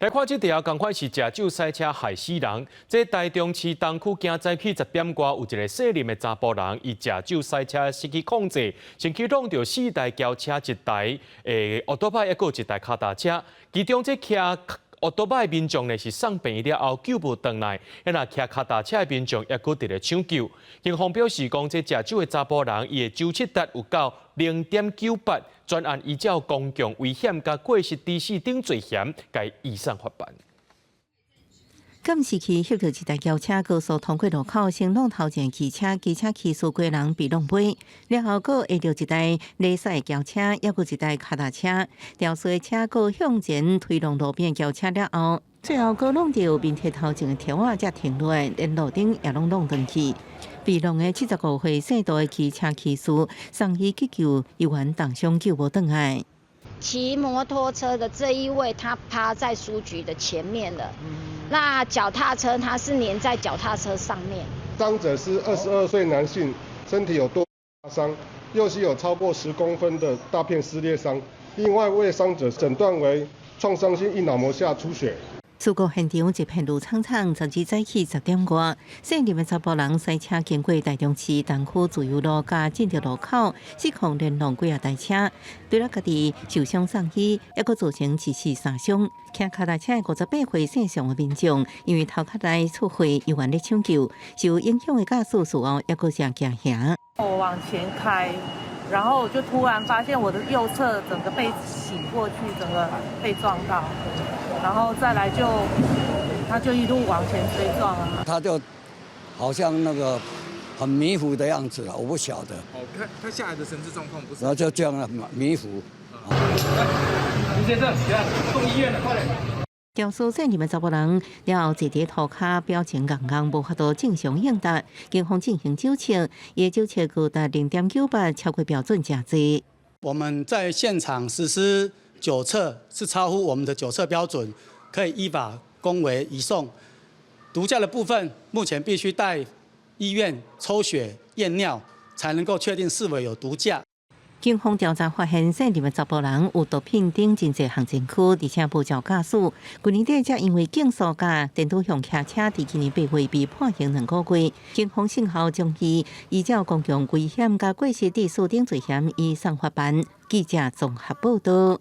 来看这条，同款是食酒赛车害死人。这台中市东区行早起10点外，有一个适龄的查甫人，伊食酒赛车失去控制，先驱撞到4台轿车、1台奥多拜，还有1台脚踏车。其中这骑奥多拜的民众呢是送病院了后救不回来，那骑脚踏车的民众也搁伫咧抢救。警方表示讲，这食酒的查甫人，伊的酒测值有到0.98，专案依照公共危险甲过失致死等罪嫌，该移送法办。监视器翕到一台轿车高速通过路口，先弄头前汽车，机车骑士几人被弄飞，然后佫下到一台内驶轿车，还有一台脚踏车，吊水的车佫向前推动路边轿车了后，最后佫弄到面贴头前的条仔才停落来，连路顶也弄断去。被弄的75岁姓杜的汽车骑士，送医急救，医院当场救无回来。骑摩托车的这一位，他趴在书局的前面了。那脚踏车他是粘在脚踏车上面。伤者是22岁男性，身体有多大伤，右膝有超过10公分的大片撕裂伤。另外为伤者诊断为创伤性硬脑膜下出血。事故现场一片路苍苍，12早起10点外，姓林的查甫人赛车经过台中市东区自由路加进入路口，失控连弄几台车，对了家己受伤送医，还佫造成1死3伤。骑脚踏车的58岁姓尚的民众，因为头壳内出血，医院咧抢救，受影响的驾驶事后还佫是行刑。我往前开，然后我就突然发现我的右侧整个被醒过去，整个被撞到。然后再来他就一路往前追撞啊！他就好像那个很迷糊的样子了，我不晓得。哦，他下来的神志状况不是？然后就这样了，迷糊。林先生，起来，送医院了，快点！肇事姓林的查甫人了后坐伫涂骹，表情硬硬，无法度正常应答。警方进行酒测，伊的酒测高达0.98，超过标准价值。我们在现场实施酒测是超乎我们的酒测标准，可以依法公为移送。毒驾的部分，目前必须带医院抽血验尿，才能够确定是否有毒驾。警方调查发现，姓林的查甫人有毒品等真侪行政区，而且无照驾驶。去年底才因为竞速驾电动向骑车，伫今年8月被判刑2个月。警方幸好将其依照公共危险甲过失致死等罪嫌移送法办。记者综合报道。